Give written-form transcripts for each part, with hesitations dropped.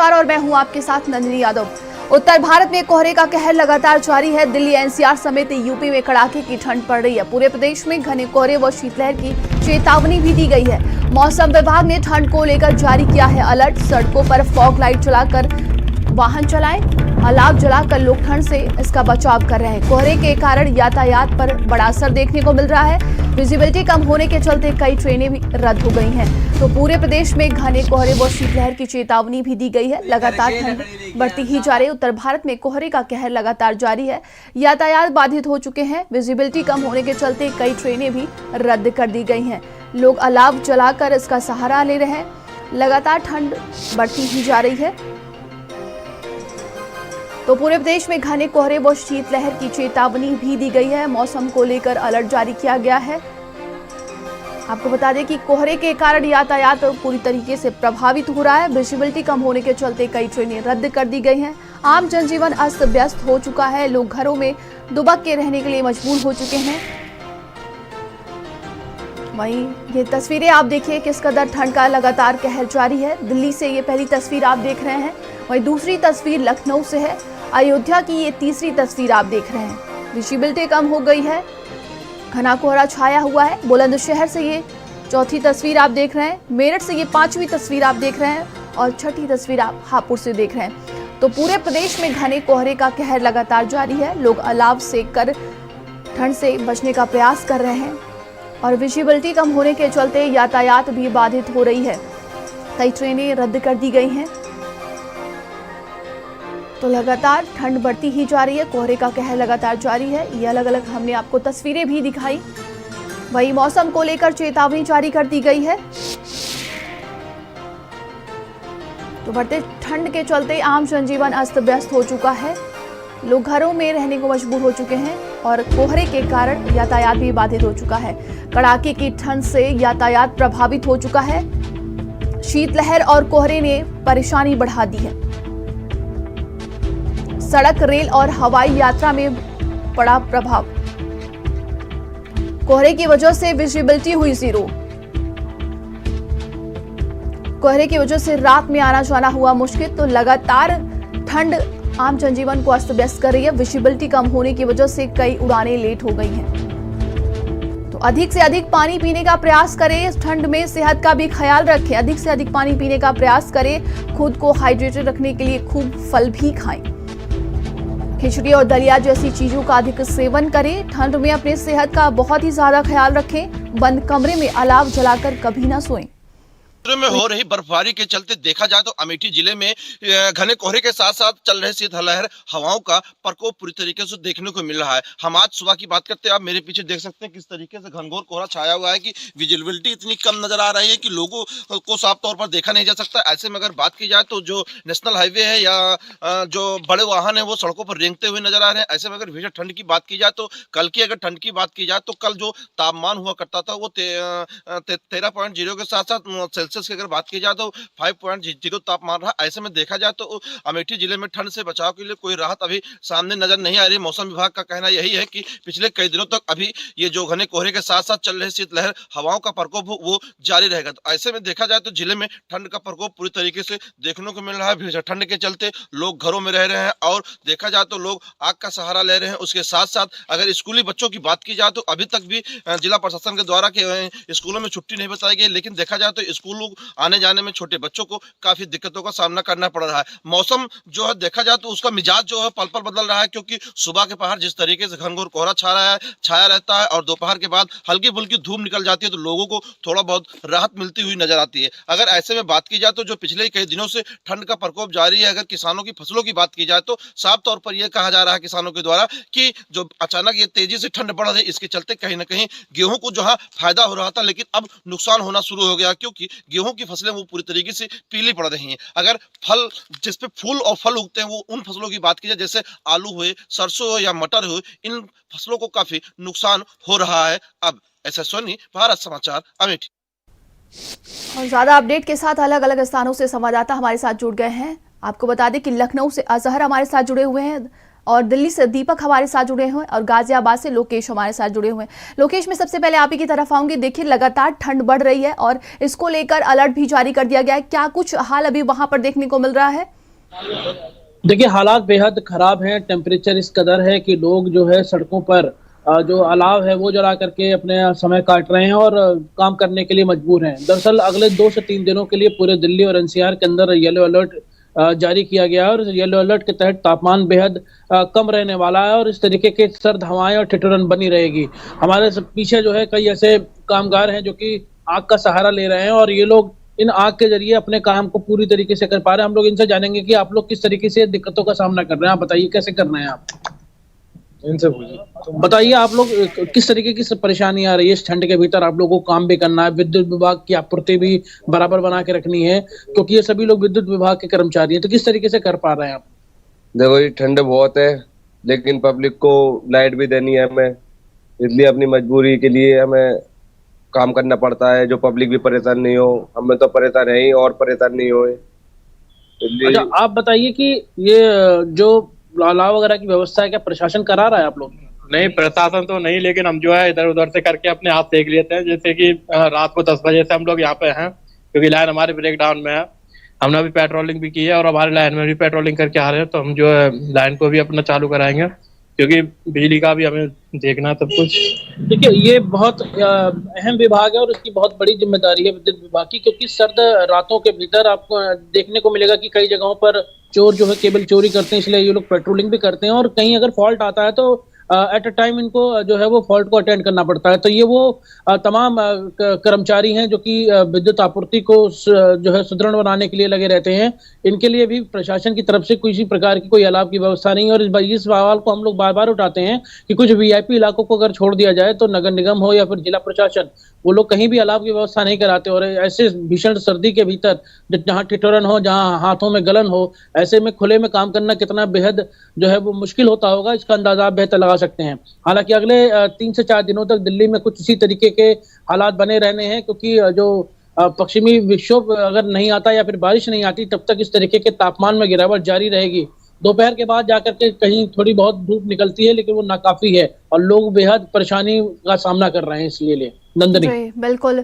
और मैं हूं आपके साथ नंदिनी यादव। उत्तर भारत में कोहरे का कहर लगातार जारी है। दिल्ली एनसीआर समेत यूपी में कड़ाके की ठंड पड़ रही है। पूरे प्रदेश में घने कोहरे व शीतलहर की चेतावनी भी दी गई है। मौसम विभाग ने ठंड को लेकर जारी किया है अलर्ट। सड़कों पर फॉग लाइट जलाकर वाहन चलाएं, अलाव जलाकर लोग ठंड से इसका बचाव कर रहे हैं। कोहरे के कारण यातायात पर बड़ा असर देखने को मिल रहा है। विजिबिलिटी कम होने के चलते कई ट्रेनें भी रद्द हो गई हैं। तो पूरे प्रदेश में घने कोहरे व शीतलहर की चेतावनी भी दी गई है। लगातार ठंड बढ़ती ही जा रही है। उत्तर भारत में कोहरे का कहर लगातार जारी है। यातायात बाधित हो चुके हैं। विजिबिलिटी कम होने के चलते कई ट्रेनें भी रद्द कर दी गई हैं। लोग अलाव जलाकर इसका सहारा ले रहे हैं। लगातार ठंड बढ़ती ही जा रही है। तो पूरे प्रदेश में घने कोहरे व शीतलहर की चेतावनी भी दी गई है। मौसम को लेकर अलर्ट जारी किया गया है। आपको बता दें कि कोहरे के कारण यातायात पूरी तरीके से प्रभावित हो रहा है। विजिबिलिटी कम होने के चलते कई ट्रेनें रद्द कर दी गई हैं। आम जनजीवन अस्त व्यस्त हो चुका है। लोग घरों में दुबक के रहने के लिए मजबूर हो चुके हैं। वहीं ये तस्वीरें आप देखिए किस कदर ठंड का लगातार कहर जारी है। दिल्ली से ये पहली तस्वीर आप देख रहे हैं। वहीं दूसरी तस्वीर लखनऊ से है। अयोध्या की ये तीसरी तस्वीर आप देख रहे हैं। विजिबिलिटी कम हो गई है। घना कोहरा छाया हुआ है। बुलंदशहर से ये चौथी तस्वीर आप देख रहे हैं। मेरठ से ये पांचवी तस्वीर आप देख रहे हैं और छठी तस्वीर आप हापुड़ से देख रहे हैं। तो पूरे प्रदेश में घने कोहरे का कहर लगातार जारी है। लोग अलाव सेक कर ठंड से बचने का प्रयास कर रहे हैं और विजिबिलिटी कम होने के चलते यातायात भी बाधित हो रही है। कई ट्रेनें रद्द कर दी गई हैं। तो लगातार ठंड बढ़ती ही जा रही है। कोहरे का कहर लगातार जारी है। ये अलग अलग हमने आपको तस्वीरें भी दिखाई। वही मौसम को लेकर चेतावनी जारी कर दी गई है। तो बढ़ते ठंड के चलते आम जनजीवन अस्त व्यस्त हो चुका है। लोग घरों में रहने को मजबूर हो चुके हैं और कोहरे के कारण यातायात भी बाधित हो चुका है। कड़ाके की ठंड से यातायात प्रभावित हो चुका है। शीतलहर और कोहरे ने परेशानी बढ़ा दी है। सड़क, रेल और हवाई यात्रा में पड़ा प्रभाव। कोहरे की वजह से विजिबिलिटी हुई जीरो। कोहरे की वजह से रात में आना जाना हुआ मुश्किल। तो लगातार ठंड आम जनजीवन को अस्त व्यस्त कर रही है। विजिबिलिटी कम होने की वजह से कई उड़ानें लेट हो गई हैं। तो अधिक से अधिक पानी पीने का प्रयास करें। इस ठंड में सेहत का भी ख्याल रखें। अधिक से अधिक पानी पीने का प्रयास करें। खुद को हाइड्रेटेड रखने के लिए खूब फल भी खाएं। खिचड़ी और दलिया जैसी चीजों का अधिक सेवन करें। ठंड में अपनी सेहत का बहुत ही ज्यादा ख्याल रखें। बंद कमरे में अलाव जलाकर कभी ना सोएं। में हो रही बर्फबारी के चलते देखा जाए तो अमेठी जिले में घने कोहरे के साथ साथ चल रहे शीतलहर हवाओं का प्रकोप पूरी तरीके से देखने को मिल रहा है। हम आज सुबह की बात करते हैं। आप मेरे पीछे देख सकते हैं किस तरीके से घनघोर कोहरा छाया हुआ है कि विजिबिलिटी इतनी कम नजर आ रही है कि लोगों को साफ तौर पर देखा नहीं जा सकता। ऐसे में अगर बात की जाए तो जो नेशनल हाईवे है या जो बड़े वाहन है वो सड़कों पर रेंगते हुए नजर आ रहे हैं। ऐसे में अगर भीषण ठंड की बात की जाए तो कल की अगर ठंड की बात की जाए तो कल जो तापमान हुआ करता था वो 13.0 के साथ साथ की अगर बात की जाए तो 5.0 तापमान रहा। ऐसे में देखा जाए तो अमेठी जिले में ठंड से बचाव के लिए कोई राहत अभी सामने नजर नहीं आ रही। मौसम विभाग का कहना यही है कि पिछले कई दिनों तक अभी ये जो घने कोहरे के साथ साथ चल रहे शीतलहर हवाओं का प्रकोप वो जारी रहेगा। तो ऐसे में देखा जाए तो जिले में ठंड का प्रकोप पूरी तरीके से देखने को मिल रहा है। भीषण ठंड के चलते लोग घरों में रह रहे हैं और देखा जाए तो लोग आग का सहारा ले रहे हैं। उसके साथ साथ अगर स्कूली बच्चों की बात की जाए तो अभी तक भी जिला प्रशासन के द्वारा स्कूलों में छुट्टी नहीं बताई गई। लेकिन देखा जाए तो स्कूलों आने जाने में छोटे बच्चों को काफी दिक्कतों का सामना करना पड़ रहा है। मौसम जो है देखा जाए तो उसका मिजाज जो है पल पल बदल रहा है क्योंकि सुबह के पहर जिस तरीके से घनघोर कोहरा छाया रहता है और दोपहर के बाद हल्की फुल्की धूप निकल जाती है तो लोगों को थोड़ा बहुत राहत मिलती हुई नजर आती है। अगर ऐसे में बात की जाए तो जो पिछले कई दिनों से ठंड का प्रकोप जारी है। अगर किसानों की फसलों की बात की जाए तो साफ तौर पर यह कहा जा रहा है किसानों के द्वारा कि जो अचानक ये तेजी से ठंड बढ़ रही है इसके चलते कहीं ना कहीं गेहूं को जो है फायदा हो रहा था लेकिन अब नुकसान होना शुरू हो गया क्योंकि गेहूं की फसलें वो पूरी तरीके से पीली पड़ रही हैं। अगर फल जिसपे फूल और फल उगते हैं वो उन फसलों की बात की जाए जैसे आलू हुए, सरसों हो या मटर हो, इन फसलों को काफी नुकसान हो रहा है। अब ऐसा सोनी, भारत समाचार, अमेठी। और ज्यादा अपडेट के साथ अलग अलग स्थानों से संवाददाता हमारे साथ जुड़ गए हैं। आपको बता दें कि लखनऊ से अजहर हमारे साथ जुड़े हुए हैं। और दिल्ली से दीपक हमारे साथ जुड़े हुए हैं और गाजियाबाद से लोकेश हमारे साथ जुड़े हुए हैं। लोकेश, मैं सबसे पहले आप ही की तरफ आऊंगी। देखिए, लगातार ठंड बढ़ रही है और इसको लेकर अलर्ट भी जारी कर दिया गया है। क्या कुछ हाल अभी वहां पर देखने को मिल रहा है? देखिए, हालात बेहद खराब हैं। टेम्परेचर इस कदर है कि लोग जो है सड़कों पर जो अलाव है वो जला करके अपने समय काट रहे हैं और काम करने के लिए मजबूर हैं। दरअसल अगले 2 से 3 दिनों के लिए पूरे दिल्ली और एनसीआर के अंदर येलो अलर्ट जारी किया गया है और येलो अलर्ट के तहत तापमान बेहद कम रहने वाला है और इस तरीके के सर्द हवाएं और ठिठुरन बनी रहेगी। हमारे पीछे जो है कई ऐसे कामगार हैं जो कि आग का सहारा ले रहे हैं और ये लोग इन आग के जरिए अपने काम को पूरी तरीके से कर पा रहे हैं। हम लोग इनसे जानेंगे कि आप लोग किस तरीके से दिक्कतों का सामना कर रहे हैं। आप बताइए, कैसे कर रहे हैं आप? इनसे पूछिए। बताइए, आप लोग किस तरीके की परेशानी आ रही है? इस ठंड के भीतर आप लोगों को काम भी करना है, विद्युत विभाग की आपूर्ति भी बराबर बना के रखनी है, क्योंकि ये सभी लोग विद्युत विभाग के कर्मचारी हैं। तो किस तरीके से कर पा रहे हैं आप? देखो, ये ठंड बहुत है, लेकिन पब्लिक को लाइट भी देनी है हमें, इसलिए अपनी मजबूरी के लिए हमें काम करना पड़ता है। जो पब्लिक भी परेशान नहीं हो, हमें तो परेशान है ही और परेशान नहीं हो। अच्छा, आप बताइए कि ये जो अलाव वगैरह की व्यवस्था है, क्या प्रशासन करा रहा है आप लोग? नहीं, प्रशासन तो नहीं, लेकिन हम जो है इधर उधर से करके अपने आप देख लेते हैं। जैसे कि रात को 10 बजे से हम लोग यहाँ पे हैं, क्योंकि लाइन हमारे ब्रेक डाउन में है। हमने अभी पेट्रोलिंग भी की है और हमारे लाइन में भी पेट्रोलिंग करके आ रहे हैं, तो हम जो है लाइन को भी अपना चालू कराएंगे, क्योंकि बिजली का भी हमें देखना सब कुछ। देखिए, ये बहुत अहम विभाग है और इसकी बहुत बड़ी जिम्मेदारी है विद्युत विभाग की, क्योंकि सर्द रातों के भीतर आपको देखने को मिलेगा कि कई जगहों पर चोर जो है केबल चोरी करते हैं, इसलिए ये लोग पेट्रोलिंग भी करते हैं और कहीं अगर फॉल्ट आता है तो एट अ टाइम इनको जो है वो फॉल्ट को अटेंड करना पड़ता है। तो ये वो तमाम कर्मचारी हैं जो कि विद्युत आपूर्ति को जो है सुदृढ़ बनाने के लिए लगे रहते हैं। इनके लिए भी प्रशासन की तरफ से किसी प्रकार की कोई अलाव की व्यवस्था नहीं है और इस सवाल को हम लोग बार बार उठाते हैं कि कुछ वीआईपी इलाकों को अगर छोड़ दिया जाए तो नगर निगम हो या फिर जिला प्रशासन, वो लोग कहीं भी अलाव की व्यवस्था नहीं कराते। और ऐसे भीषण सर्दी के भीतर जहाँ ठिठुरन हो, जहाँ हाथों में गलन हो, ऐसे में खुले में काम करना कितना बेहद जो है वो मुश्किल होता होगा, इसका अंदाजा आप बेहतर लगा सकते हैं। हालांकि अगले 3 से 4 दिनों तक दिल्ली में कुछ इसी तरीके के हालात बने रहने हैं, क्योंकि जो पश्चिमी विक्षोभ अगर नहीं आता या फिर बारिश नहीं आती, तब तक इस तरीके के तापमान में गिरावट जारी रहेगी। दोपहर के बाद जाकर के कहीं थोड़ी बहुत धूप निकलती है, लेकिन वो नाकाफी है और लोग बेहद परेशानी का सामना कर रहे हैं। इसलिए नंदनी जी बिल्कुल।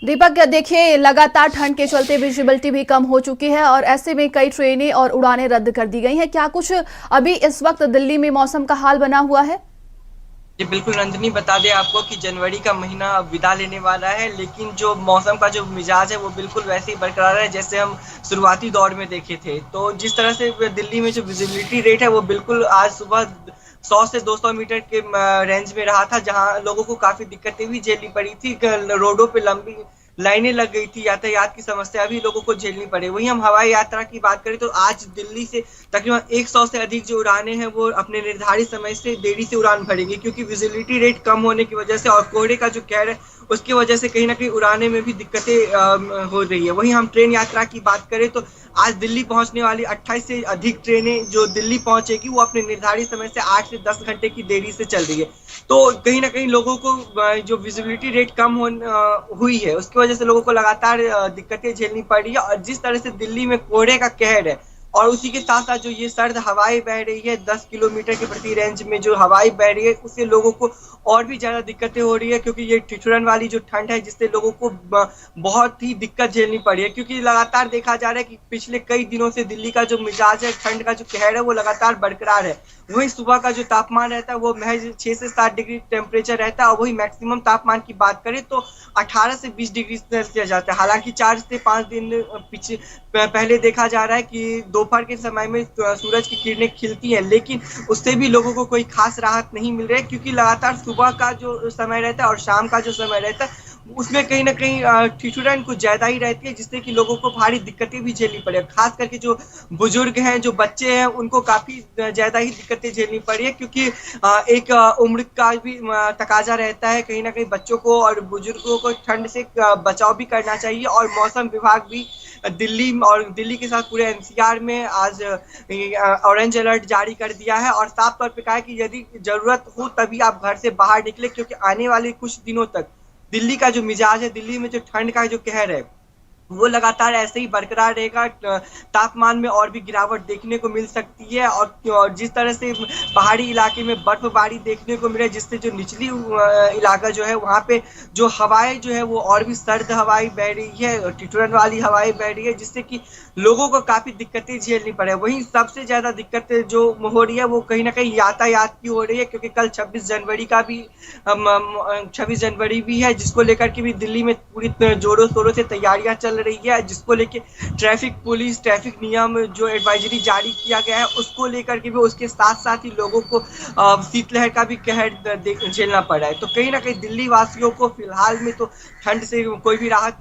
दीपक, देखिए, लगातार ठंड के चलते विजिबिलिटी भी कम हो चुकी है और ऐसे में कई ट्रेनें और उड़ानें रद्द कर दी गई हैं। क्या कुछ अभी इस वक्त दिल्ली में मौसम का हाल बना हुआ है? जी बिल्कुल नंदिनी, बता दें आपको कि जनवरी का महीना अब विदा लेने वाला है, लेकिन जो मौसम का जो मिजाज है वो बिल्कुल वैसे ही बरकरार है जैसे हम शुरुआती दौर में देखे थे। तो जिस तरह से दिल्ली में जो विजिबिलिटी रेट है वो बिल्कुल आज सुबह 100 से 200 मीटर के रेंज में रहा था, जहां लोगों को काफ़ी दिक्कतें भी झेलनी पड़ी थी। रोडों पे लंबी लाइनें लग गई थी, यातायात की समस्या भी लोगों को झेलनी पड़ी। वहीं हम हवाई यात्रा की बात करें तो आज दिल्ली से तकरीबन 100 से अधिक जो उड़ानें हैं वो अपने निर्धारित समय से देरी से उड़ान भरेंगी, क्योंकि विजिबिलिटी रेट कम होने की वजह से और कोहरे का जो कहर है उसकी वजह से कहीं ना कहीं उड़ाने में भी दिक्कतें हो रही है। वहीं हम ट्रेन यात्रा की बात करें तो आज दिल्ली पहुंचने वाली 28 से अधिक ट्रेनें जो दिल्ली पहुंचेगी वो अपने निर्धारित समय से 8 से 10 घंटे की देरी से चल रही है। तो कहीं ना कहीं लोगों को जो विजिबिलिटी रेट कम हुई है उसकी वजह से लोगों को लगातार दिक्कतें झेलनी पड़ रही है। और जिस तरह से दिल्ली में कोहरे का कहर है और उसी के साथ साथ जो ये सर्द हवाएं बह रही है, 10 किलोमीटर के प्रति रेंज में जो हवाएं बह रही है, उससे लोगों को और भी ज़्यादा दिक्कतें हो रही है, क्योंकि ये ठिठुरन वाली जो ठंड है जिससे लोगों को बहुत ही दिक्कत झेलनी पड़ी है। क्योंकि लगातार देखा जा रहा है कि पिछले कई दिनों से दिल्ली का जो मिजाज है, ठंड का जो कहर है वो लगातार बरकरार है। वही सुबह का जो तापमान रहता है वो महज 6 से 7 डिग्री टेम्परेचर रहता है और वही मैक्सिमम तापमान की बात करें तो 18 से 20 डिग्री सेल्सियस जाता है। हालांकि 4 से 5 दिन पहले देखा जा रहा है कि दोपहर के समय में सूरज की किरणें खिलती हैं, लेकिन उससे भी लोगों को कोई खास राहत नहीं मिल रही है, क्योंकि लगातार सुबह का जो समय रहता है और शाम का जो समय रहता है उसमें कहीं ना कहीं ठिठुरन कुछ ज़्यादा ही रहती है, जिससे कि लोगों को भारी दिक्कतें भी झेलनी पड़ी है। खास करके जो बुजुर्ग हैं, जो बच्चे हैं, उनको काफ़ी ज़्यादा ही दिक्कतें झेलनी पड़ी है, क्योंकि एक उम्र का भी तकाजा रहता है। कहीं ना कहीं बच्चों को और बुजुर्गों को ठंड से बचाव भी करना चाहिए। और मौसम विभाग भी दिल्ली और दिल्ली के साथ पूरे एनसीआर में आज ऑरेंज अलर्ट जारी कर दिया है और साफ तौर पे कहा है कि यदि ज़रूरत हो तभी आप घर से बाहर निकले, क्योंकि आने वाले कुछ दिनों तक दिल्ली का जो मिजाज है, दिल्ली में जो ठंड का जो कहर है वो लगातार ऐसे ही बरकरार रहेगा। तापमान में और भी गिरावट देखने को मिल सकती है और जिस तरह से पहाड़ी इलाके में बर्फबारी देखने को मिले, जिससे जो निचली इलाका जो है वहाँ पे जो हवाएं जो है वो और भी सर्द हवाएं बह रही है, ठिठुरन वाली हवाएं बह रही है, जिससे कि लोगों को काफी दिक्कतें झेलनी पड़े। वहीं सबसे ज्यादा दिक्कतें जो हो रही है वो कहीं ना कहीं यातायात की हो रही है, क्योंकि कल 26 जनवरी का भी 26 जनवरी भी है, जिसको लेकर के भी दिल्ली में पूरी जोरों शोरों से तैयारियां चल रही है, जिसको लेके ट्रैफिक पुलिस ट्रैफिक नियम जो एडवाइजरी जारी किया गया है उसको लेकर के भी, उसके साथ साथ ही लोगों को शीतलहर का भी कहर झेलना पड़ा है। तो कहीं ना कहीं दिल्ली वासियों को फिलहाल में तो ठंड से कोई भी राहत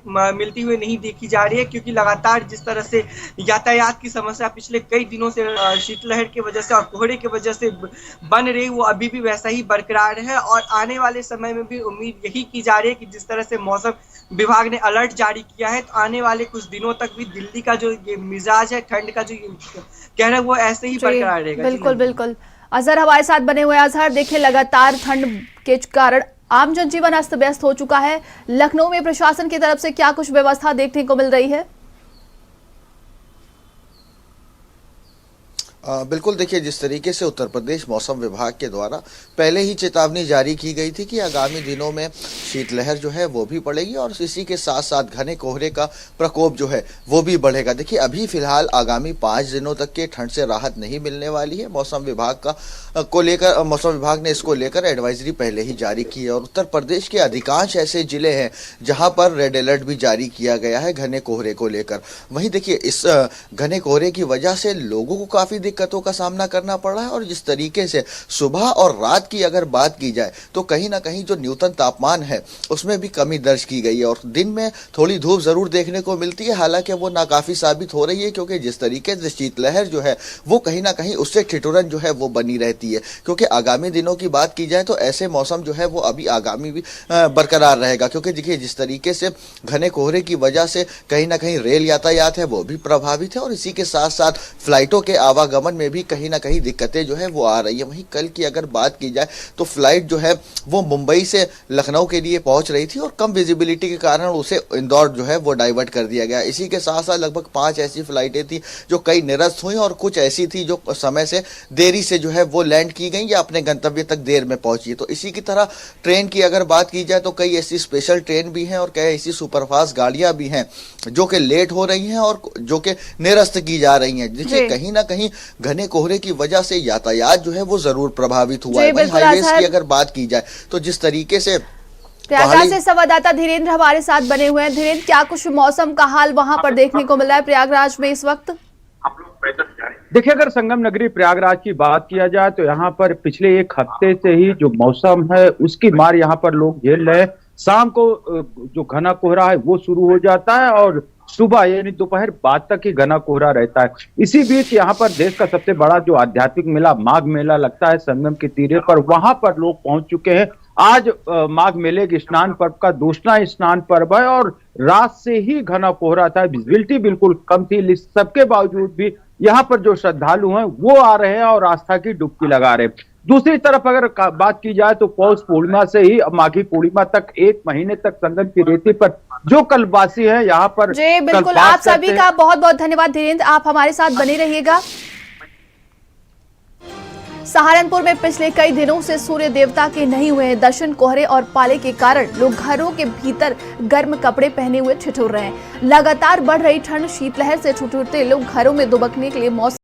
मिलती हुई नहीं देखी जा रही है, क्योंकि लगातार जिस तरह से यातायात की समस्या पिछले कई दिनों से शीतलहर की वजह से और कोहरे की वजह से बन रही, वो अभी भी वैसा ही बरकरार है। और आने वाले समय में भी उम्मीद यही की जा रही है कि जिस तरह से मौसम विभाग ने अलर्ट जारी किया है, तो आने वाले कुछ दिनों तक भी दिल्ली का जो ये मिजाज है, ठंड का जो कहना है, वो ऐसे ही बरकरार रहेगा। बिल्कुल बिल्कुल। अजहर हमारे साथ बने हुए। अजहर, देखिए लगातार ठंड के कारण आम जनजीवन अस्त व्यस्त हो चुका है। लखनऊ में प्रशासन की तरफ से क्या कुछ व्यवस्था देखने को मिल रही है? बिल्कुल, देखिए जिस तरीके से उत्तर प्रदेश मौसम विभाग के द्वारा पहले ही चेतावनी जारी की गई थी कि आगामी दिनों में शीतलहर जो है वो भी पड़ेगी और इसी के साथ साथ घने कोहरे का प्रकोप जो है वो भी बढ़ेगा। देखिए अभी फिलहाल आगामी 5 दिनों तक के ठंड से राहत नहीं मिलने वाली है। मौसम विभाग मौसम विभाग ने इसको लेकर एडवाइजरी पहले ही जारी की है और उत्तर प्रदेश के अधिकांश ऐसे जिले हैं जहाँ पर रेड अलर्ट भी जारी किया गया है घने कोहरे को लेकर। वहीं देखिए इस घने कोहरे की वजह से लोगों को काफ़ी दिक्कतों का सामना करना पड़ रहा है और जिस तरीके से सुबह और रात की अगर बात की जाए तो कहीं ना कहीं जो न्यूनतम तापमान है उसमें भी कमी दर्ज की गई है और दिन में थोड़ी धूप जरूर देखने को मिलती है, हालांकि वो नाकाफी साबित हो रही है क्योंकि जिस तरीके से शीतलहर जो है वो कहीं ना कहीं उससे ठिठुरन जो है वो बनी रहती है। क्योंकि आगामी दिनों की बात की जाए तो ऐसे मौसम जो है वो अभी आगामी भी बरकरार रहेगा, क्योंकि देखिए जिस तरीके से घने कोहरे की वजह से कहीं ना कहीं रेल यातायात है वो भी प्रभावित है और इसी के साथ साथ फ्लाइटों के आवागमन में भी कहीं ना कहीं दिक्कतें जो है वो आ रही है। वहीं कल की अगर बात की जाए तो फ्लाइट जो है वो मुंबई से लखनऊ के लिए पहुंच रही थी और कम विजिबिलिटी के कारण उसे इंदौर जो है वो डाइवर्ट कर दिया गया। इसी के साथ साथ लगभग 5 ऐसी फ्लाइटें थी जो कई निरस्त हुई और कुछ ऐसी थी जो समय से देरी से जो है वो लैंड की गई या अपने गंतव्य तक देर में पहुंची। तो इसी की तरह ट्रेन की अगर बात की जाए तो कई ऐसी स्पेशल ट्रेन भी हैं और कई ऐसी सुपरफास्ट गाड़ियां भी हैं जो कि लेट हो रही हैं और जो कि निरस्त की जा रही हैं, जिससे कहीं ना कहीं घने कोहरे की वजह से यातायात जो है वो जरूर प्रभावित हुआ है। वहीं हाईवेज की अगर बात की जाए तो जिस तरीके से प्रयागराज से संवाददाता धीरेन्द्र हमारे साथ बने हुए हैं। धीरेन्द्र, क्या कुछ मौसम का हाल वहां पर देखने को मिल रहा है प्रयागराज में इस वक्त? देखिए अगर संगम नगरी प्रयागराज की बात किया जाए तो यहाँ पर पिछले 1 हफ्ते से ही जो मौसम है उसकी मार यहाँ पर लोग झेल रहे हैं। शाम को जो घना कोहरा है वो शुरू हो जाता है और सुबह यानी दोपहर बाद तक ही घना कोहरा रहता है। इसी बीच यहाँ पर देश का सबसे बड़ा जो आध्यात्मिक मेला माघ मेला लगता है संगम के तीरे पर, वहां पर लोग पहुंच चुके हैं। आज माघ मेले के स्नान पर्व का दूसरा स्नान पर्व है और रात से ही घना कोहरा था, विजिबिलिटी बिल्कुल कम थी। सबके बावजूद भी यहाँ पर जो श्रद्धालु हैं वो आ रहे हैं और आस्था की डुबकी लगा रहे हैं। दूसरी तरफ अगर बात की जाए तो पौष पूर्णिमा से ही माघी पूर्णिमा तक 1 महीने तक संगम की रेती पर जो कल्पवासी है यहाँ पर जी बिल्कुल, आप सभी का बहुत बहुत धन्यवाद धीरेन्द्र, आप हमारे साथ बने रहिएगा। सहारनपुर में पिछले कई दिनों से सूर्य देवता के नहीं हुए दर्शन, कोहरे और पाले के कारण लोग घरों के भीतर गर्म कपड़े पहने हुए ठिठुर रहे हैं। लगातार बढ़ रही ठंड, शीतलहर से ठिठुरते लोग घरों में दुबकने के लिए मौसम